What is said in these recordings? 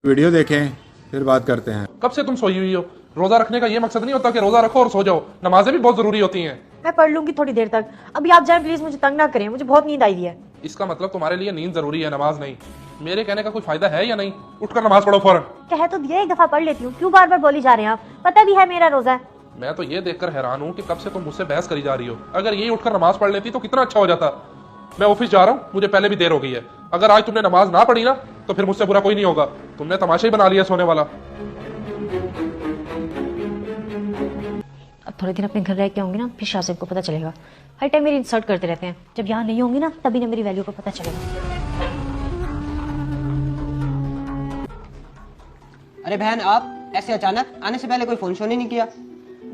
Video देखें फिर बात करते हैं। कब से तुम सोई हुई हो? रोजा रखने का ये मकसद नहीं होता कि रोजा रखो और सो जाओ। नमाजें भी बहुत जरूरी होती हैं। मैं पढ़ लूंगी थोड़ी देर तक। अभी आप जाएं प्लीज, मुझे तंग ना करें, मुझे बहुत नींद आई है। इसका मतलब तुम्हारे लिए नींद जरूरी है, नमाज नहीं। मेरे कहने का कोई फायदा है या नहीं? उठकर नमाज पढ़ो फौरन। कह तो दिया, एक दफा पढ़ लेती हूँ, क्यों बार बार बोली जा रहे हैं आप? पता भी है मेरा रोजा है। मैं तो ये देखकर हैरान हूँ कि कब से तुम मुझसे बहस करी जा रही हो। अगर यही उठकर नमाज पढ़ लेती तो कितना अच्छा हो जाता। मैं ऑफिस जा रहा हूँ, मुझे पहले भी देर हो गई है। अगर आज तुमने नमाज ना पढ़ी ना तो फिर मुझसे बुरा कोई नहीं होगा। तुमने तमाशा ही बना लिया सोने वाला। अब थोड़े दिन अपने घर रह के आऊंगी ना, फिर शासिब को पता चलेगा। हर टाइम मेरी इंसल्ट करते रहते हैं। जब यहाँ नहीं होंगी ना तभी ना मेरी वैल्यू को पता चलेगा। अरे बहन, आप ऐसे अचानक आने से पहले कोई फोन शोन ही नहीं किया?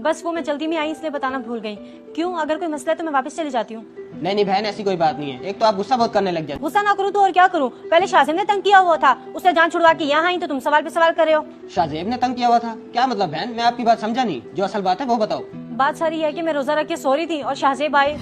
बस वो मैं जल्दी में आई इसलिए बताना भूल गई। क्यों, अगर कोई मसला है तो मैं वापस चली जाती हूँ। नहीं बहन, ऐसी कोई बात नहीं है। एक तो आप गुस्सा बहुत करने लग जाते। गुस्सा ना करूँ तो और क्या करूँ? पहले शासिब ने तंग किया हुआ था, उसने जान छुड़वा के यहाँ आई तो तुम सवाल पे सवाल कर रहे हो। शाहजेब ने तंग किया हुआ था? क्या मतलब बहन? मैं आपकी बात समझा नहीं। जो असल बात है वो बताओ। बात सारी है कि मैं रोजा रख के सो रही थी और शाहजेब आए।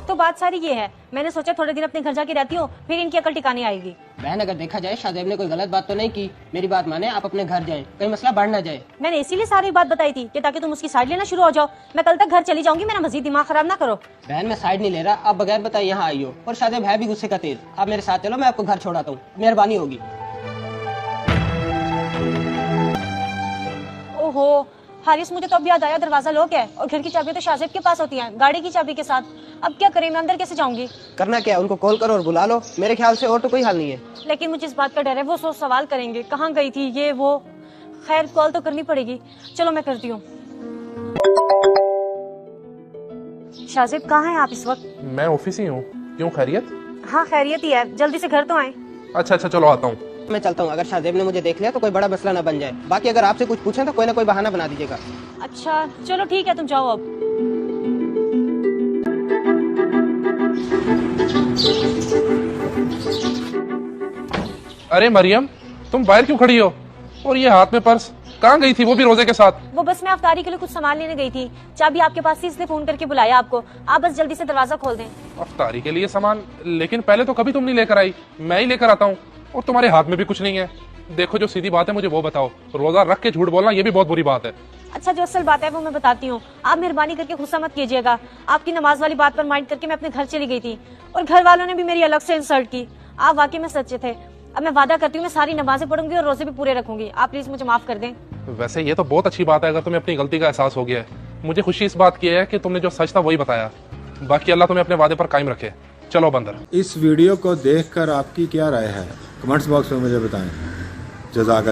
तो बात सारी ये है, मैंने सोचा थोड़े दिन अपने घर जाके रहती हूँ, फिर इनकी अकल ठिकाने आएगी। बहन, अगर देखा जाए शाहजेब ने कोई गलत बात तो नहीं की। मेरी बात माने, आप अपने घर जाएं, कहीं मसला बढ़ ना जाए। मैंने इसीलिए सारी बात बताई थी कि ताकि तुम उसकी साइड लेना शुरू हो जाओ। मैं कल तक घर चली जाऊंगी, मेरा मजीद दिमाग खराब ना करो। बहन, मैं साइड नहीं ले रहा। आप बगैर बताए यहाँ आई हो, और शाहजेब है भी गुस्से का तेज। आप मेरे साथ चलो, मैं आपको घर छोड़ाता हूँ, मेहरबानी होगी। ओहो हारिस, मुझे तो अब याद आया, दरवाजा लॉक है और घर की चाबी तो शाहजेब के पास होती है, गाड़ी की चाबी के साथ। अब क्या करें, मैं अंदर कैसे जाऊंगी? करना क्या, उनको कॉल करो और बुला लो। मेरे ख्याल से और तो कोई हल नहीं है। लेकिन मुझे इस बात का डर है, वो सोच सवाल करेंगे, कहाँ गई थी ये वो। खैर कॉल तो करनी पड़ेगी, चलो मैं करती हूँ। शाहजेब कहाँ हैं आप इस वक्त? मैं ऑफिस ही हूँ। क्यों, खैरियत? हाँ खैरियत ही है, जल्दी से घर तो आए। अच्छा चलो आता हूँ। मैं चलता हूँ। अगर शाहजेब ने मुझे देख लिया तो कोई बड़ा मसला ना बन जाए। बाकी अगर आपसे कुछ पूछें तो कोई ना कोई बहाना बना दीजिएगा। अच्छा चलो ठीक है, तुम जाओ अब। अरे मरियम, तुम बाहर क्यों खड़ी हो? और ये हाथ में पर्स? कहाँ गई थी, वो भी रोजे के साथ? वो बस मैं अफ्तारी के लिए कुछ सामान लेने गई थी। चाबी आपके पास थी इसलिए फोन करके बुलाया आपको। आप बस जल्दी से दरवाजा खोल दें। अफ्तारी के लिए सामान? लेकिन पहले तो कभी तुम नहीं लेकर आई, मैं ही लेकर आता हूँ। और तुम्हारे हाथ में भी कुछ नहीं है। देखो, जो सीधी बात है मुझे वो बताओ। रोजा रख के झूठ बोलना ये भी बहुत बुरी बात है। अच्छा, जो असल बात है वो मैं बताती हूँ। आप मेहरबानी करके गुस्सा मत कीजिएगा। आपकी नमाज वाली बात पर माइंड करके मैं अपने घर चली गई थी और घर वालों ने भी मेरी अलग से इंसल्ट की। आप वाकई में सच्चे थे। अब मैं वादा करती हूँ मैं सारी नमाजें पढ़ूंगी और रोजे भी पूरे रखूंगी। आप प्लीज मुझे माफ कर दें। वैसे ये तो बहुत अच्छी बात है अगर तुम्हें अपनी गलती का एहसास हो गया है। मुझे खुशी इस बात की है कि तुमने जो सच था वही बताया। बाकी अल्लाह तुम्हें अपने वादे पर कायम रखे। चलो बंदर। इस वीडियो को देखकर आपकी क्या राय है कमेंट्स बॉक्स में मुझे बताएं। जज़ाक